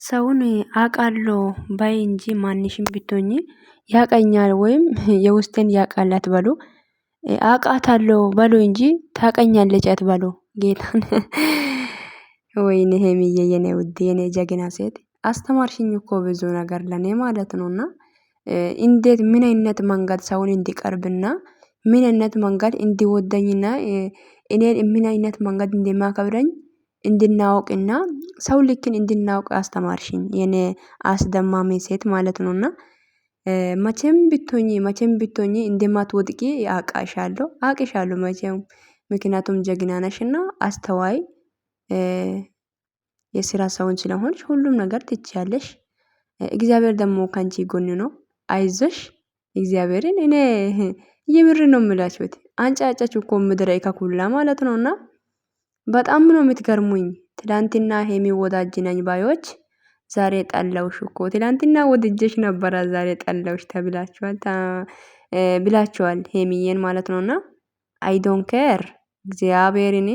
ሰውን አውቃለሁ ባይ እንጂ ማንሽም ብትሆኚ ያቀኛል ወይም የውስጤን ያውቃል አትበሉ። አውቃታለሁ በሉ እንጂ ታቀኛለች አትበሉ። ጌታን ወይኔ ሄሚዬ የኔ ውድ የኔ ጀግና ሴት አስተማርሽኝ እኮ ብዙ ነገር ለኔ ማለት ነውና። እንዴት ምን አይነት መንገድ ሰውን እንዲቀርብና ምን አይነት መንገድ እንዲወደኝና እኔን ምን አይነት መንገድ እንደማከብረኝ እንድናውቅና ሰው ልክን እንድናውቅ አስተማርሽኝ የኔ አስደማሚ ሴት ማለት ነውና። መቼም ብትሆኚ እንደማትወድቂ አውቅሻለሁ መቼም ምክንያቱም ጀግና ነሽና አስተዋይ የስራ ሰውን ስለሆንሽ ሁሉም ነገር ትችያለሽ። እግዚአብሔር ደግሞ ካንቺ ጎን ነው። አይዞሽ እግዚአብሔርን እኔ የምር ነው የምላችሁት አንጫጫችሁ እኮ ምድረ ከኩላ ማለት ነውና። በጣም ነው የምትገርሙኝ። ትላንትና ሄሚ ወዳጅ ነኝ ባዮች ዛሬ ጠላውሽ እኮ ትላንትና ወድጀሽ ነበረ ዛሬ ጠላውሽ ተብላችኋል ብላችኋል ሄሚዬን ማለት ነውና። አይ ዶንት ኬር እግዚአብሔርን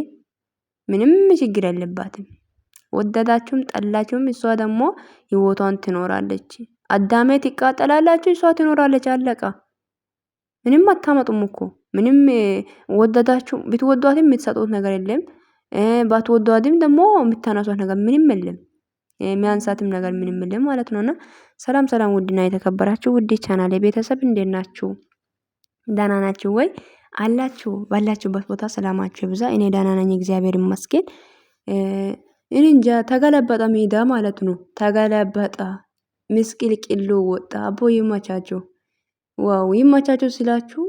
ምንም ችግር የለባትም። ወደዳችሁም ጠላችሁም እሷ ደግሞ ህይወቷን ትኖራለች። አዳሜ ትቃጠላላችሁ እሷ ትኖራለች አለቃ። ምንም አታመጡም እኮ ምንም ወደዳችሁ ብትወዷትም የምትሰጡት ነገር የለም። ባትወዷትም ደግሞ የምታነሷት ነገር ምንም የለም። የሚያንሳትም ነገር ምንም የለም ማለት ነውና። ሰላም ሰላም ውድና የተከበራችሁ ውድ ቻናሌ ቤተሰብ እንዴት ናችሁ? ደህና ናችሁ ወይ? አላችሁ ባላችሁበት ቦታ ሰላማችሁ ይብዛ። እኔ ደህና ነኝ እግዚአብሔር ይመስገን። እኔ እንጃ ተገለበጠ ሜዳ ማለት ነው። ተገለበጠ ምስቅልቅሉ ወጣ። አቦ ይመቻችሁ። ዋው ይመቻችሁ ስላችሁ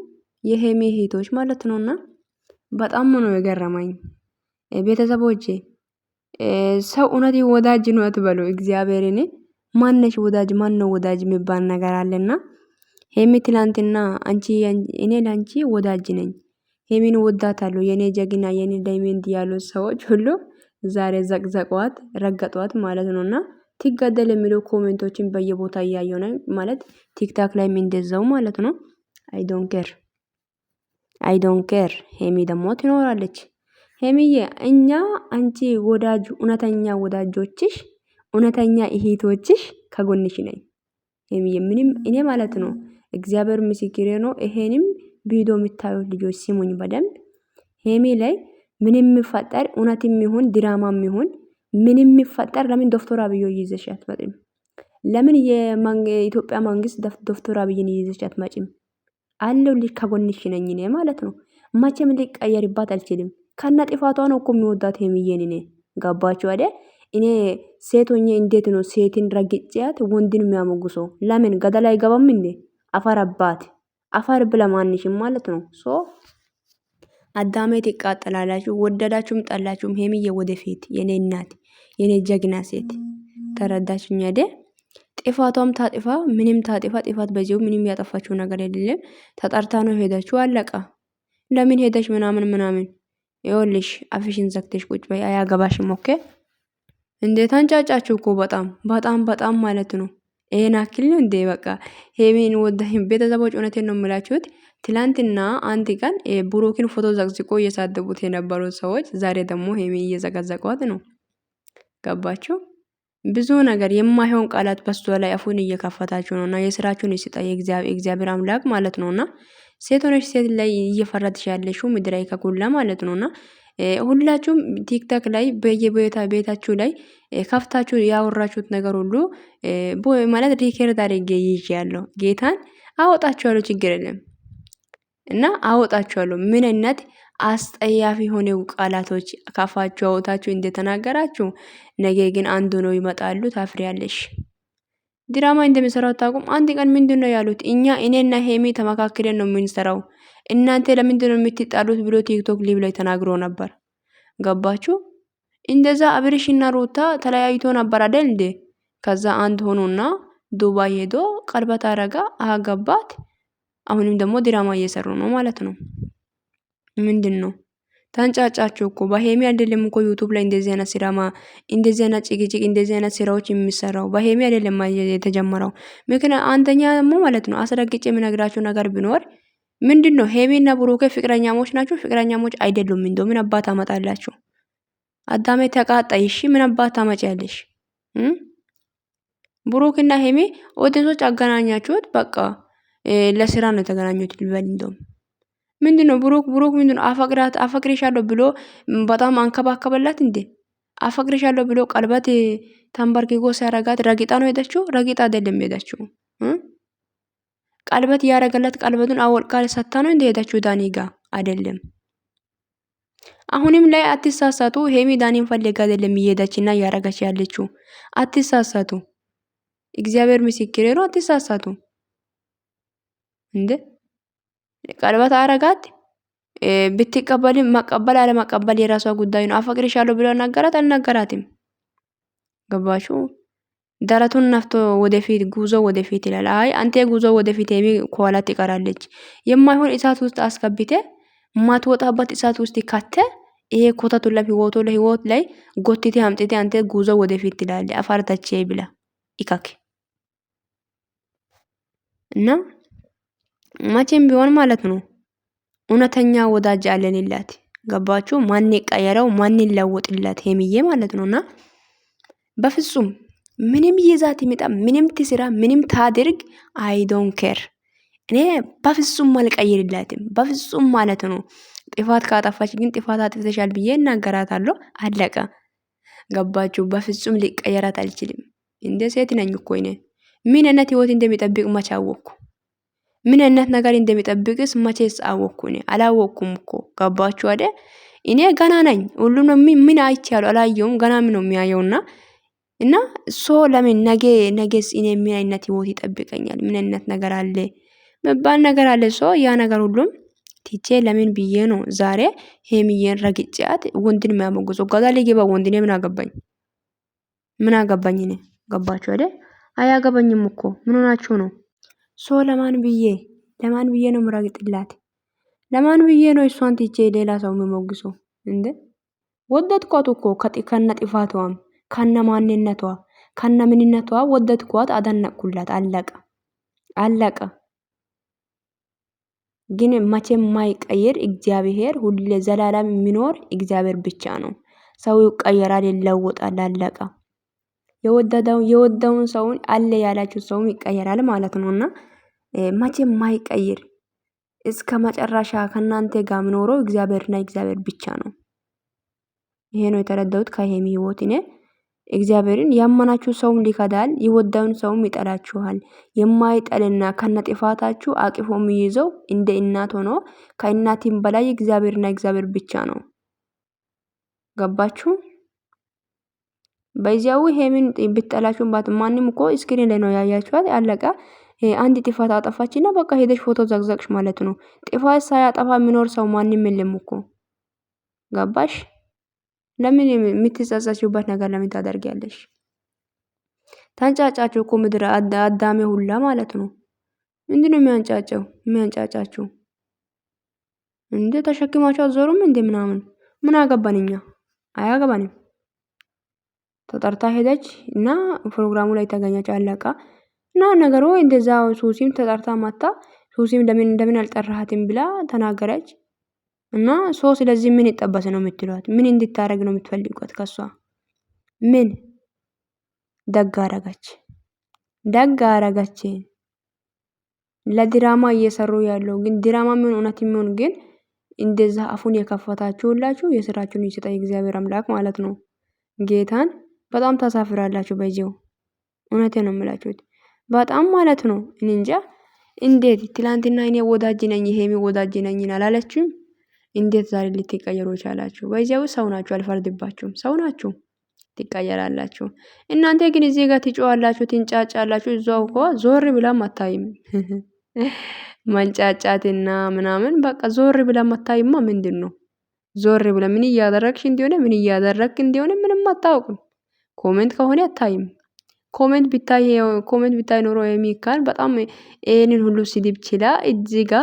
የሄሚ እህቶች ማለት ነውና በጣም ነው የገረመኝ። ቤተሰቦቼ ሰው እውነት ወዳጅ ነው አትበሉ። እግዚአብሔርን ማነሽ ወዳጅ ማን ነው ወዳጅ የሚባል ነገር አለና። ሄሚ ትላንትና አንቺ እኔ ላንቺ ወዳጅ ነኝ ሄሚን ወዳታለሁ የኔ ጀግና የኔ ዳይመንድ ያሉት ሰዎች ሁሉ ዛሬ ዘቅዘቋት ረገጧት ማለት ነውና። ትገደል የሚሉ ኮሜንቶችን በየቦታ እያየሁ ነው ማለት ቲክታክ ላይም እንደዛው ማለት ነው። አይ ዶንት ኬር ሄሚ ደግሞ ትኖራለች። ሄሚዬ እኛ አንቺ ወዳጅ እውነተኛ ወዳጆችሽ እውነተኛ እህቶችሽ ከጎንሽ ነኝ። ሄሚዬ ምንም እኔ ማለት ነው እግዚአብሔር ምስክሬ ነው። ይሄንም ቪዲዮ የምታዩት ልጆች ስሙኝ በደንብ ሄሚ ላይ ምንም የሚፈጠር እውነትም ይሁን ድራማም ይሁን ምንም የሚፈጠር ለምን ዶክተር አብዮ ይዘሽ አትመጪም? ለምን የኢትዮጵያ መንግስት ዶክተር አብይን ይዘሽ አትመጪም? አለሁልሽ ከጎንሽ ነኝ እኔ ማለት ነው። መቼም ሊቀየርባት አልችልም። ከነ ጥፋቷ ነው እኮ የሚወዳት ሄሚዬን እኔ ገባችሁ አይደል? እኔ ሴት ሆኜ እንዴት ነው ሴትን ረግጬያት ወንድን የሚያሞግሰው? ለምን ገደል አይገባም እንዴ? አፈር አባት አፈር ብለ ማንሽም ማለት ነው። አዳሜ ትቃጠላላችሁ ወደዳችሁም ጠላችሁም ሄሚዬ ወደፊት የኔ እናት የኔ ጀግና ሴት ተረዳችሁኝ አይደል? ጥፋቷም ታጥፋ ምንም ታጥፋ ጥፋት በዚሁ ምንም ያጠፋችው ነገር የለም። ተጠርታ ነው ሄዳችሁ አለቃ። ለምን ሄደሽ ምናምን ይኸውልሽ አፍሽን ዘግተሽ ቁጭ በይ አያገባሽም። ኦኬ እንዴት አንጫጫችሁ እኮ በጣም ማለት ነው። ይሄን አክል ነው እንዴ? በቃ ሄሚን ወዳኝ ቤተሰቦች እውነቴን ነው የምላችሁት። ትላንትና አንድ ቀን ብሩክን ፎቶ ዘቅዝቆ እየሳደቡት የነበሩት ሰዎች ዛሬ ደግሞ ሄሚ እየዘቀዘቋት ነው። ገባችሁ? ብዙ ነገር የማይሆን ቃላት በሷ ላይ አፉን እየከፈታችሁ ነውና የስራችሁን ይስጣ የእግዚአብሔር አምላክ ማለት ነውና። ሴት ሆነሽ ሴት ላይ እየፈረድሽ ያለሽው ምድራዊ ከኩላ ማለት ነውና። ሁላችሁም ቲክቶክ ላይ ቤታችሁ ላይ ከፍታችሁ ያወራችሁት ነገር ሁሉ ማለት ሪከርድ አድርጌ ይዤያለሁ። ጌታን አወጣችኋለሁ ችግር የለም። እና አወጣችኋለሁ ምን አይነት አስጠያፊ የሆነው ቃላቶች ካፋችሁ አውጣችሁ እንደተናገራችሁ ነገ ግን አንዱ ነው ይመጣሉ ታፍሪያለሽ። ድራማ እንደሚሰራው አታውቁም። አንድ ቀን ምንድነው ያሉት? እኔና ሄሚ ተመካክረን ነው የምንሰራው እናንተ ለምንድነው የምትጣሉት ብሎ ቲክቶክ ሊቭ ላይ ተናግሮ ነበር። ገባችሁ? እንደዛ አብርሽና ሩታ ተለያይቶ ነበር አይደል እንዴ? ከዛ አንድ ሆኖና ዱባይ ሄዶ ቀለበት አረጋ አገባት። አሁንም ደግሞ ድራማ እየሰሩ ነው ማለት ነው። ምንድነው ታንጫጫችሁ እኮ በሄሚ አይደለም እኮ ዩቲዩብ ላይ እንደዚህ አይነት ሲራማ እንደዚህ አይነት ጭቅጭቅ እንደዚህ አይነት ስራዎች የሚሰራው በሄሚ አይደለም የተጀመረው። ምክንያቱም አንደኛ ደግሞ ማለት ነው አስረግጬ የምነግራችሁ ነገር ቢኖር ምንድነው ሄሚና ብሩኬ ፍቅረኛሞች ናቸው? ፍቅረኛሞች አይደሉም። እንደው ምን አባት አመጣላችሁ? አዳሜ ተቃጣይ። እሺ ምን አባት ታመጪያለሽ? ብሩክና ሄሜ ኦዲየንሶች አገናኛችሁት። በቃ ለስራ ነው የተገናኙት ልበል። እንደውም ምንድነው ብሩክ ምንድነው አፈቅሬሻለሁ ብሎ በጣም አንከባከበላት እንዴ? አፈቅሬሻለሁ ብሎ ቀለበት ተንበርክኮ ሲያረጋት ረጊጣ ነው ሄደችው? ረጊጣ አይደለም ሄደችው። ቀለበት ያረገላት ቀለበቱን አወልቃ ሰታ ነው እንደ ሄደችው ዳኒ ጋ አይደለም። አሁንም ላይ አትሳሳቱ። ሄሚ ዳኒን ፈልጋ አይደለም እየሄደችና እያረገች ያለችው። አትሳሳቱ። እግዚአብሔር ምስክሬ ነው። አትሳሳቱ እንዴ። ቀለበት አረጋት ብትቀበል መቀበል አለመቀበል የራሷ ጉዳይ ነው። አፈቅርሻለሁ ብሎ ነገራት አልነገራትም? ገባችሁ? ደረቱን ነፍቶ ወደፊት ጉዞ ወደፊት ይላል። አይ አንተ ጉዞ ወደፊት ሄሚ ከኋላ ትቀራለች። የማይሆን እሳት ውስጥ አስገብቴ ማትወጣበት እሳት ውስጥ ካተ ይሄ ኮተቱ ለህይወት ላይ ጎትቴ አምጥቴ አንተ ጉዞ ወደፊት ትላለህ። አፋርታቼ ብላ ይካክ እና መቼም ቢሆን ማለት ነው እውነተኛ ወዳጅ አለንላት። ገባችሁ? ማን ይቀየረው ማን ይለወጥላት ሄሚዬ ማለት ነውና በፍጹም ምንም ይዛት ይመጣ ምንም ትስራ ምንም ታድርግ አይ ዶንት ኬር እኔ በፍጹም አልቀይርላትም። በፍጹም ማለት ነው። ጥፋት ካጠፋች ግን ጥፋት አጥፍተሻል ብዬ እናገራታለሁ። አለቀ። ገባችሁ? በፍጹም ሊቀየራት አልችልም። እንደ ሴት ነኝ እኮ እኔ። ምን አይነት ህይወት እንደሚጠብቅ መቼ አወቅኩ? ምን አይነት ነገር እንደሚጠብቅስ መቼስ አወቅኩ? እኔ አላወቅኩም እኮ። ገባችሁ አይደል? እኔ ገና ነኝ። ሁሉም ምን አይቻለሁ አላየውም። ገና ምን ነው የሚያየውና እና ለምን ነገስ እኔ ምን አይነት ህይወት ይጠብቀኛል? ምን አይነት ነገር አለ መባል ነገር አለ። ያ ነገር ሁሉም ቲቼ ለምን ብዬ ነው ዛሬ ሄሚዬን ረግጫት ወንድን የሚያመጉሰው። ጋዛ ሊገባ ወንድኔ ምን አገባኝ? ምን አገባኝ እኔ? ገባችሁ አይደል? አያገባኝም እኮ። ምን ሆናችሁ ነው? ለማን ብዬ ነው ምረግጥላት? ለማን ብዬ ነው እሷን ቲቼ ሌላ ሰው የሚሞግሰው? እንዴ ወደድኳት እኮ ከነ ጥፋቷም ከነ ማንነቷ ከነ ምንነቷ ወደድኳት፣ አደነቅኩላት። አለቀ። ግን መቼም ማይቀየር እግዚአብሔር ሁሌ ዘላለም የሚኖር እግዚአብሔር ብቻ ነው። ሰው ይቀየራል፣ ይለወጣል። አለቀ። የወደውን ሰውን አለ ያላችሁ ሰውም ይቀየራል ማለት ነውና መቼም ማይቀየር እስከ መጨረሻ ከናንተ ጋር የሚኖረው እግዚአብሔርና እግዚአብሔር ብቻ ነው። ይሄ ነው የተረዳሁት ከሄሚ ህይወት እኔ። እግዚአብሔርን ያመናችሁ ሰውም ሊከዳል፣ የወዳውን ሰውም ይጠላችኋል። የማይጠልና ከነጥፋታችሁ አቅፎ የሚይዘው እንደ እናት ሆኖ ከእናትም በላይ እግዚአብሔርና እግዚአብሔር ብቻ ነው። ገባችሁ? በዚያው ሄሚን ብትጠላችሁ ማንም እኮ ስክሪን ላይ ነው ያያችኋት። አለቀ። አንድ ጥፋት አጠፋችና በቃ ሄደሽ ፎቶ ዘግዘቅሽ ማለት ነው። ጥፋት ሳያጠፋ የሚኖር ሰው ማንም የለም እኮ። ገባሽ? ለምን የምትጸጸችበት ነገር ለምን ታደርጊያለሽ? ተንጫጫችሁ እኮ ምድረ አዳሜ ሁላ ማለት ነው። ምንድነው የሚያንጫጫችሁ? እንዴ ተሸክማችሁ አዞሩም እንዴ ምናምን? ምን አገባን እኛ? አያገባንም። ተጠርታ ሄደች እና ፕሮግራሙ ላይ ተገኘች። አለቃ እና ነገሩ እንደዛ። ሱሲም ተጠርታ ማታ ሱሲም እንደምን አልጠራሃትም ብላ ተናገረች። እና ስለዚህ ምን ይጠበስ ነው የምትሏት? ምን እንድታረግ ነው የምትፈልጓት ከሷ? ምን ደግ አረገች? ለድራማ እየሰሩ ያለው ግን ድራማ ምን እውነት የሚሆን ግን እንደዛ አፉን የከፈታችሁ ሁላችሁ የስራችሁን ይስጠኝ እግዚአብሔር አምላክ ማለት ነው። ጌታን በጣም ታሳፍራላችሁ። በዚው እውነቴ ነው የምላችሁት በጣም ማለት ነው። እኔ እንጃ እንዴት ትላንትና እኔ ወዳጅ ነኝ ሄሚ ወዳጅ ነኝ አላለችም? እንዴት ዛሬ ልትቀየሩ ቻላችሁ? በዚያው ሰው ናችሁ፣ አልፈርድባችሁም። ሰው ናችሁ፣ ትቀየራላችሁ። እናንተ ግን እዚህ ጋር ትጮዋላችሁ፣ ትንጫጫላችሁ። እዛው እኮ ዞር ብላም አታይም። መንጫጫትና ምናምን በቃ ዞር ብላም አታይማ። ምንድነው ዞር ብላ ምን እያደረግሽ እንደሆነ ምን እያደረግክ እንደሆነ ምንም አታውቅም። ኮሜንት ከሆነ አታይም። ኮሜንት ቢታይ ኖሮ የሚካል በጣም ይሄንን ሁሉ ስድብ ችላ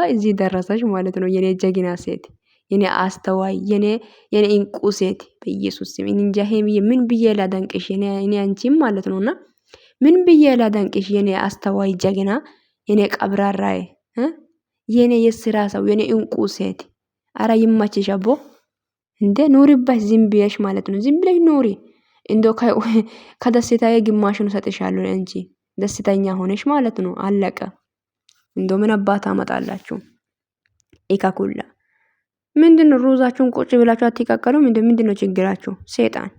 እዚህ ደረሰች ማለት ነው። የኔ ጀግና ሴት፣ የኔ አስተዋይ፣ የኔ እንቁ ሴት በኢየሱስ ስም እንጃ። ሄሚዬ ምን ብዬ ላደንቅሽ? እኔ አንቺም ማለት ነውና ምን ብዬ ላደንቅሽ? የኔ አስተዋይ ጀግና፣ የኔ ቀብራራይ፣ የኔ የስራ ሰው፣ የኔ እንቁ ሴት። አረ ይመችሽ አቦ። እንዴ ኑሪበት ዝም ብለሽ ማለት ነው። ዝም ብለሽ ኑሪ። እንዶ ከደስታዬ ግማሹን እሰጥሻለሁ እንጂ ደስተኛ ሆነሽ ማለት ነው። አለቀ። እንዶ ምን አባት አመጣላችሁ? ኢካኩላ ምንድነው? ሩዛችሁን ቁጭ ብላችሁ አትቀቀሉም? ምንድነው ችግራችሁ? ሰይጣን